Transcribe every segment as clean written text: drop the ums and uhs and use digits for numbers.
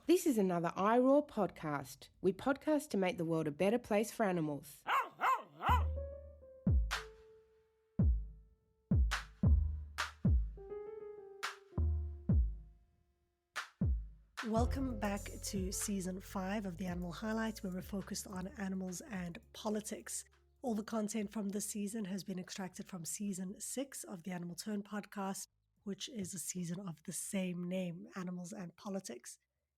This is another iRaw podcast. We podcast to make the world a better place for animals. Welcome back to Season 5 of the Animal Highlights, where we're focused on animals and politics. All the content from this season has been extracted from Season 6 of the Animal Turn podcast, which is a season of the same name, Animals and Politics.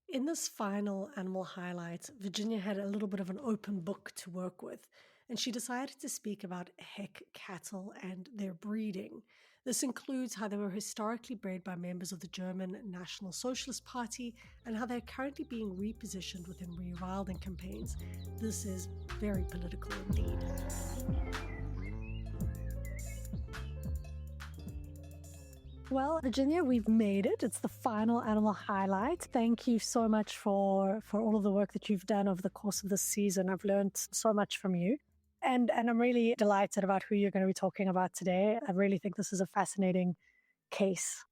In this final Animal Highlight, Virginia had a little bit of an open book to work with, and she decided to speak about heck cattle and their breeding. This includes how they were historically bred by members of the German National Socialist Party and how they're currently being repositioned within rewilding campaigns. This is very political indeed. Well, Virginia, we've made it. It's the final Animal Highlight. Thank you so much for all of the work that you've done over the course of this season. I've learned so much from you. And I'm really delighted about who you're going to be talking about today. I really think this is a fascinating case.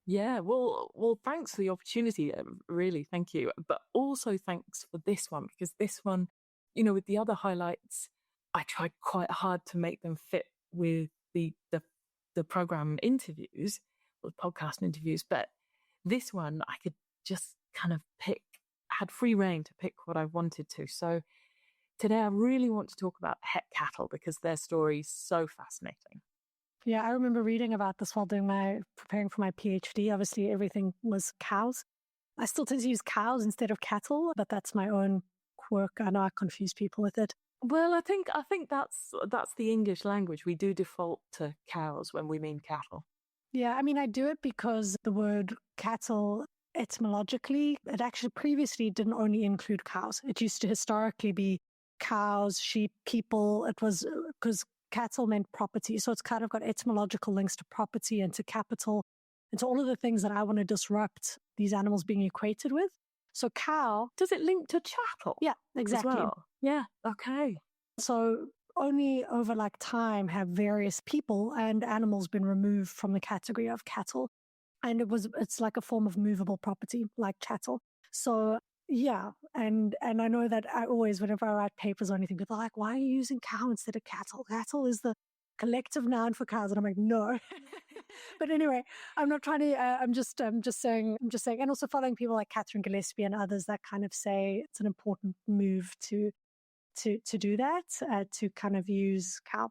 Yeah, well, thanks for the opportunity. Really, thank you. But also thanks for this one, because this one, with the other highlights, I tried quite hard to make them fit with the program interviews, or podcast interviews. But this one, I could just kind of had free reign to pick what I wanted to. So today, I really want to talk about heck cattle because their story is so fascinating. Yeah, I remember reading about this while preparing for my PhD. Obviously, everything was cows. I still tend to use cows instead of cattle, but that's my own quirk. I know I confuse people with it. Well, I think that's the English language. We do default to cows when we mean cattle. Yeah, I mean, I do it because the word cattle, etymologically, it actually previously didn't only include cows. It used to historically be cows, sheep, people. It was because cattle meant property. So it's kind of got etymological links to property and to capital and to all of the things that I want to disrupt these animals being equated with. So cow. Does it link to chattel? Yeah, exactly. Well? Yeah, okay. So only over time have various people and animals been removed from the category of cattle. And it's like a form of movable property, like chattel. So yeah, and I know that I always, whenever I write papers or anything, people are like, why are you using cow instead of cattle? Cattle is the collective noun for cows. And I'm like, no. But anyway, I'm not trying to, I'm just saying, and also following people like Catherine Gillespie and others that kind of say it's an important move to do that, to kind of use cow.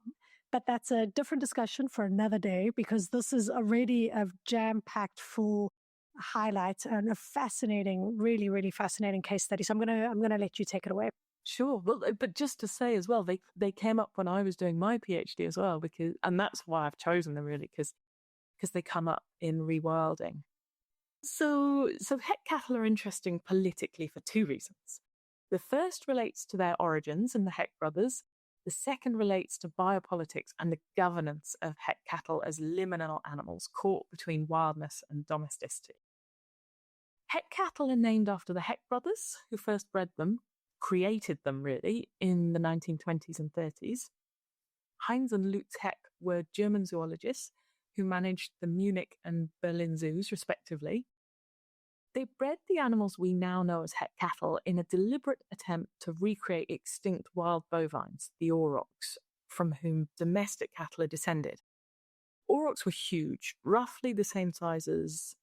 But that's a different discussion for another day, because this is already a jam-packed full highlight and a fascinating, really, really fascinating case study. So I'm gonna let you take it away. Sure. Well, but just to say as well, they came up when I was doing my PhD as well, and that's why I've chosen them really, because they come up in Rewilding. So heck cattle are interesting politically for two reasons. The first relates to their origins and the Heck brothers. The second relates to biopolitics and the governance of heck cattle as liminal animals caught between wildness and domesticity. Heck cattle are named after the Heck brothers, who first bred them, created them really, in the 1920s and 30s. Heinz and Lutz Heck were German zoologists who managed the Munich and Berlin zoos, respectively. They bred the animals we now know as heck cattle in a deliberate attempt to recreate extinct wild bovines, the aurochs, from whom domestic cattle are descended. Aurochs were huge, roughly the same size as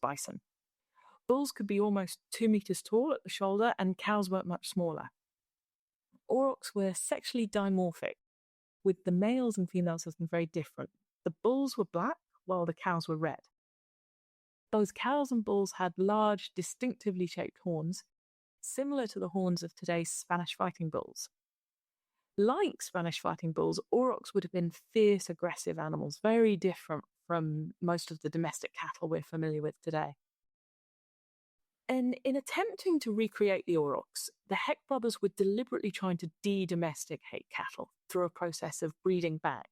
bison. Bulls could be almost 2 meters tall at the shoulder, and cows were much smaller. Aurochs were sexually dimorphic, with the males and females looking very different. The bulls were black, while the cows were red. Both cows and bulls had large, distinctively shaped horns, similar to the horns of today's Spanish fighting bulls. Like Spanish fighting bulls, aurochs would have been fierce, aggressive animals, very different from most of the domestic cattle we're familiar with today. And in attempting to recreate the aurochs, the Heck brothers were deliberately trying to de-domesticate cattle through a process of breeding back.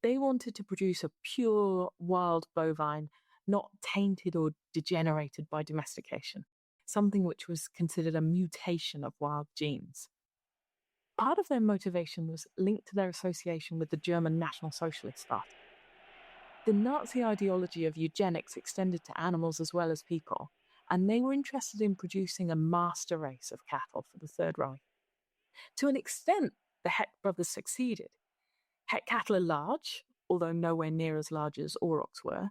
They wanted to produce a pure, wild bovine, not tainted or degenerated by domestication, something which was considered a mutation of wild genes. Part of their motivation was linked to their association with the German National Socialist Party. The Nazi ideology of eugenics extended to animals as well as people, and they were interested in producing a master race of cattle for the Third Reich. To an extent, the Heck brothers succeeded. Heck cattle are large, although nowhere near as large as aurochs were,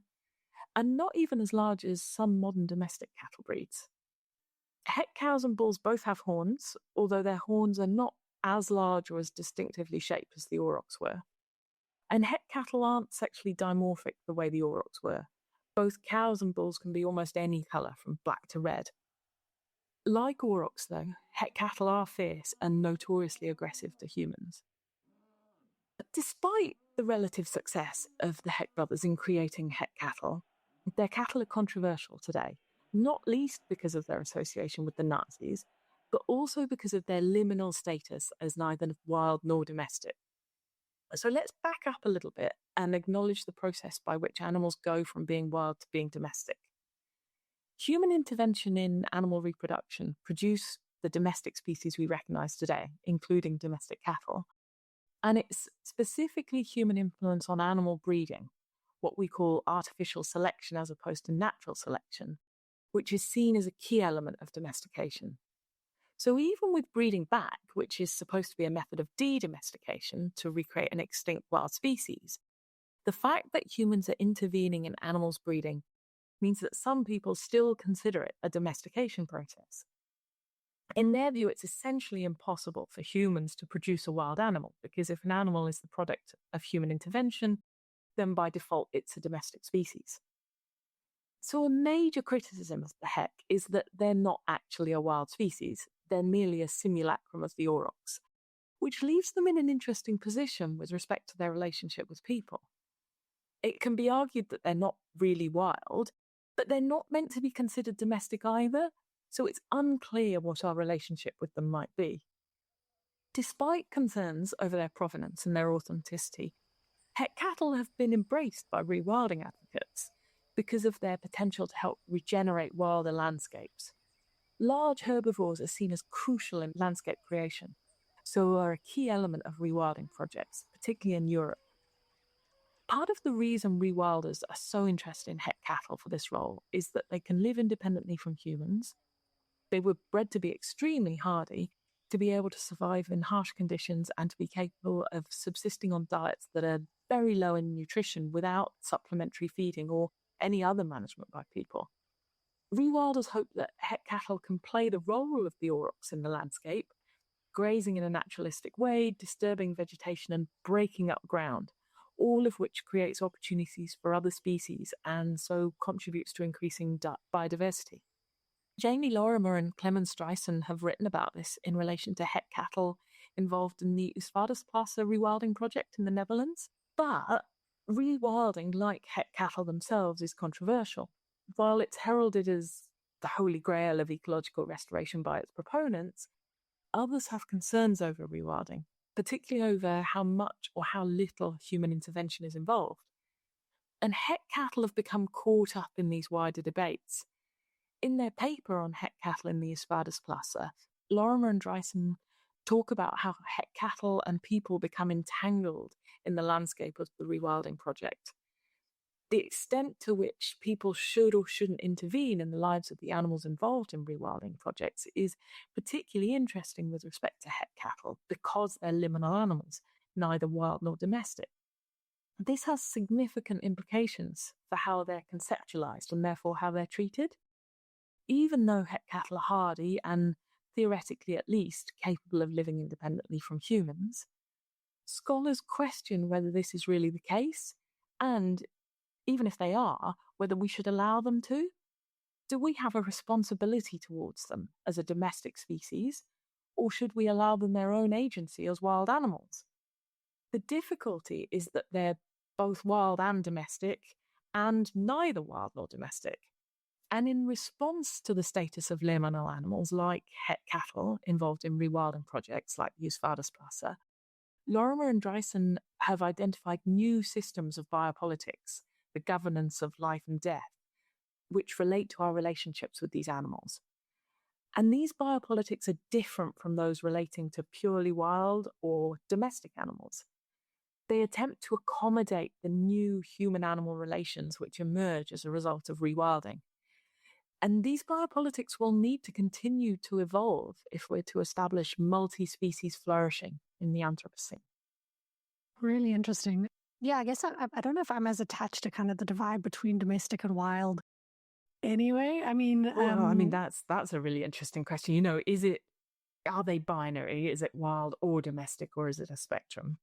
and not even as large as some modern domestic cattle breeds. Heck cows and bulls both have horns, although their horns are not as large or as distinctively shaped as the aurochs were. And Heck cattle aren't sexually dimorphic the way the aurochs were. Both cows and bulls can be almost any colour, from black to red. Like aurochs, though, Heck cattle are fierce and notoriously aggressive to humans. But despite the relative success of the Heck brothers in creating Heck cattle, their cattle are controversial today, not least because of their association with the Nazis, but also because of their liminal status as neither wild nor domestic. So let's back up a little bit and acknowledge the process by which animals go from being wild to being domestic. Human intervention in animal reproduction produced the domestic species we recognize today, including domestic cattle. And it's specifically human influence on animal breeding, what we call artificial selection as opposed to natural selection, which is seen as a key element of domestication. So even with breeding back, which is supposed to be a method of de-domestication to recreate an extinct wild species, the fact that humans are intervening in animals' breeding means that some people still consider it a domestication process. In their view, it's essentially impossible for humans to produce a wild animal, because if an animal is the product of human intervention, then by default it's a domestic species. So a major criticism of the Heck is that they're not actually a wild species, they're merely a simulacrum of the aurochs, which leaves them in an interesting position with respect to their relationship with people. It can be argued that they're not really wild, but they're not meant to be considered domestic either, so it's unclear what our relationship with them might be. Despite concerns over their provenance and their authenticity, Heck cattle have been embraced by rewilding advocates because of their potential to help regenerate wilder landscapes. Large herbivores are seen as crucial in landscape creation, so are a key element of rewilding projects, particularly in Europe. Part of the reason rewilders are so interested in Heck cattle for this role is that they can live independently from humans. They were bred to be extremely hardy, to be able to survive in harsh conditions, and to be capable of subsisting on diets that are very low in nutrition without supplementary feeding or any other management by people. Rewilders hope that Heck cattle can play the role of the aurochs in the landscape, grazing in a naturalistic way, disturbing vegetation and breaking up ground, all of which creates opportunities for other species and so contributes to increasing biodiversity. Jamie Lorimer and Clemens Driessen have written about this in relation to Heck cattle involved in the S5E10 rewilding project in the Netherlands. But rewilding, like Heck cattle themselves, is controversial. While it's heralded as the holy grail of ecological restoration by its proponents, others have concerns over rewilding, particularly over how much or how little human intervention is involved. And Heck cattle have become caught up in these wider debates. In their paper on Heck cattle in the S5E10, Lorimer and Driessen talk about how Heck cattle and people become entangled in the landscape of the rewilding project. The extent to which people should or shouldn't intervene in the lives of the animals involved in rewilding projects is particularly interesting with respect to Heck cattle because they're liminal animals, neither wild nor domestic. This has significant implications for how they're conceptualized and therefore how they're treated. Even though Heck cattle are hardy and, theoretically at least, capable of living independently from humans, scholars question whether this is really the case, and, even if they are, whether we should allow them to. Do we have a responsibility towards them as a domestic species, or should we allow them their own agency as wild animals? The difficulty is that they're both wild and domestic, and neither wild nor domestic. And in response to the status of liminal animals like Heck cattle involved in rewilding projects like S5E10, Lorimer and Driessen have identified new systems of biopolitics, the governance of life and death, which relate to our relationships with these animals. And these biopolitics are different from those relating to purely wild or domestic animals. They attempt to accommodate the new human-animal relations which emerge as a result of rewilding. And these biopolitics will need to continue to evolve if we're to establish multi-species flourishing in the Anthropocene. Really interesting. Yeah, I guess I don't know if I'm as attached to kind of the divide between domestic and wild. Anyway, I mean, that's a really interesting question. Are they binary? Is it wild or domestic, or is it a spectrum?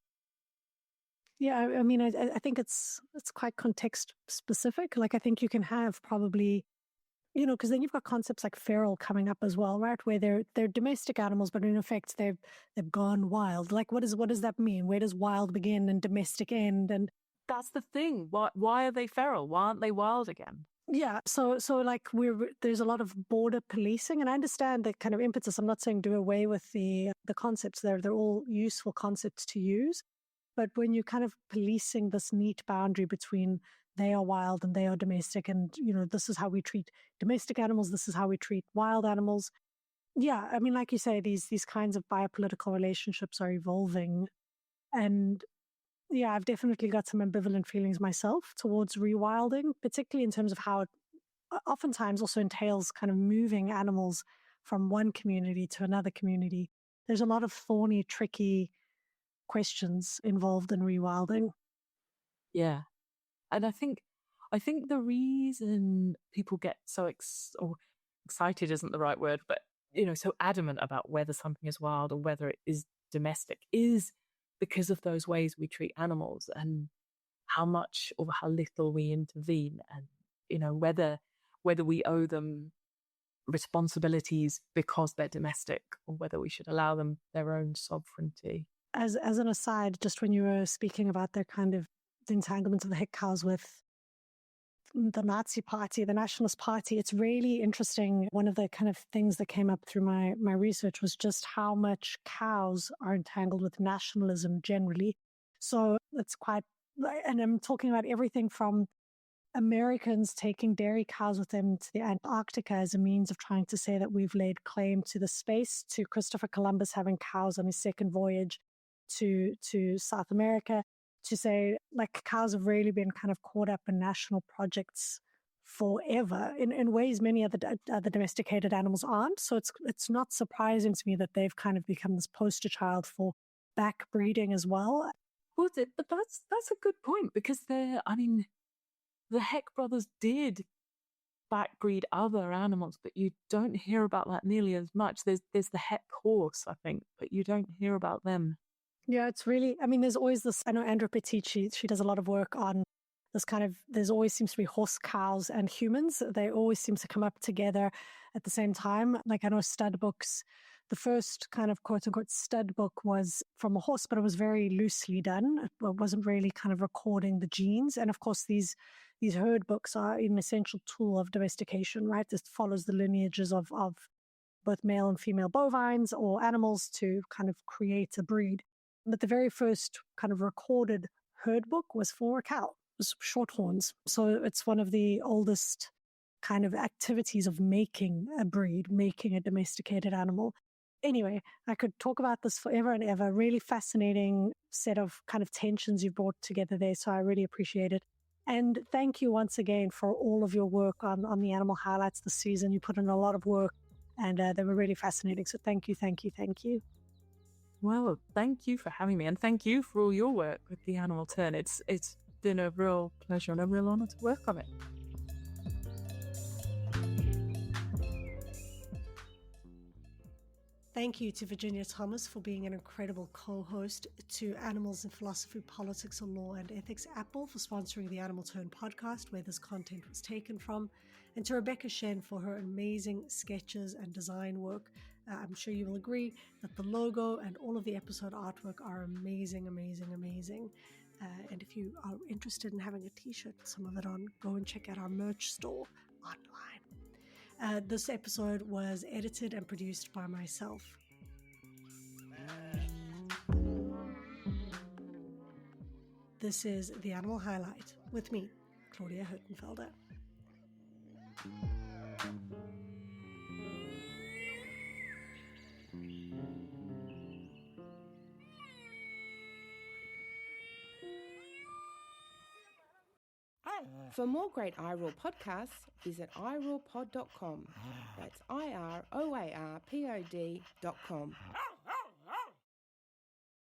Yeah, I mean, I think it's quite context specific. Like, I think you can have probably, because then you've got concepts like feral coming up as well, right? Where they're domestic animals, but in effect they've gone wild. Like, what does that mean? Where does wild begin and domestic end? And that's the thing. Why are they feral? Why aren't they wild again? Yeah, so like there's a lot of border policing, and I understand the kind of impetus. I'm not saying do away with the concepts. They're all useful concepts to use, but when you're kind of policing this neat boundary between they are wild and they are domestic, and this is how we treat domestic animals, this is how we treat wild animals. Yeah, I mean, like you say, these kinds of biopolitical relationships are evolving, and yeah, I've definitely got some ambivalent feelings myself towards rewilding, particularly in terms of how it oftentimes also entails kind of moving animals from one community to another community. There's a lot of thorny, tricky questions involved in rewilding. Yeah. And I think the reason people get so excited isn't the right word, but so adamant about whether something is wild or whether it is domestic is because of those ways we treat animals and how much or how little we intervene, and whether we owe them responsibilities because they're domestic or whether we should allow them their own sovereignty. As an aside, just when you were speaking about their kind of the entanglements of the hick cows with the Nazi party, the Nationalist Party, it's really interesting. One of the kind of things that came up through my research was just how much cows are entangled with nationalism generally. So it's quite, and I'm talking about everything from Americans taking dairy cows with them to the Antarctica as a means of trying to say that we've laid claim to the space, to Christopher Columbus having cows on his second voyage to South America, to say like cows have really been kind of caught up in national projects forever in ways many other domesticated animals aren't. So it's not surprising to me that they've kind of become this poster child for backbreeding as well. Well, but that's a good point, because the Heck brothers did backbreed other animals, but you don't hear about that nearly as much. There's the Heck horse, I think, but you don't hear about them. Yeah, it's really, I mean, there's always this, I know Andrew Petit, she does a lot of work on this kind of, there's always seems to be horse, cows, and humans. They always seem to come up together at the same time. Like I know stud books, the first kind of quote unquote stud book was from a horse, but it was very loosely done. It wasn't really kind of recording the genes. And of course, these herd books are an essential tool of domestication, right? This follows the lineages of both male and female bovines or animals to kind of create a breed. But the very first kind of recorded herd book was for a cow. It was shorthorns. So it's one of the oldest kind of activities of making a breed, making a domesticated animal. Anyway, I could talk about this forever and ever. Really fascinating set of kind of tensions you brought together there. So I really appreciate it. And thank you once again for all of your work on the animal highlights this season. You put in a lot of work and they were really fascinating. So thank you, thank you, thank you. Well, thank you for having me, and thank you for all your work with the Animal Turn. It's been a real pleasure and a real honor to work on it. Thank you to Virginia Thomas for being an incredible co-host, to Animals in Philosophy, Politics, Law and Ethics Apple for sponsoring the Animal Turn podcast, where this content was taken from, and to Rebecca Shen for her amazing sketches and design work. I'm sure you will agree that the logo and all of the episode artwork are amazing, amazing, amazing. And if you are interested in having a t-shirt with some of it on, go and check out our merch store online. This episode was edited and produced by myself. This is The Animal Highlight with me, Claudia Hirtenfelder. For more great iRaw podcasts, visit irawpod.com. That's IROARPOD.com.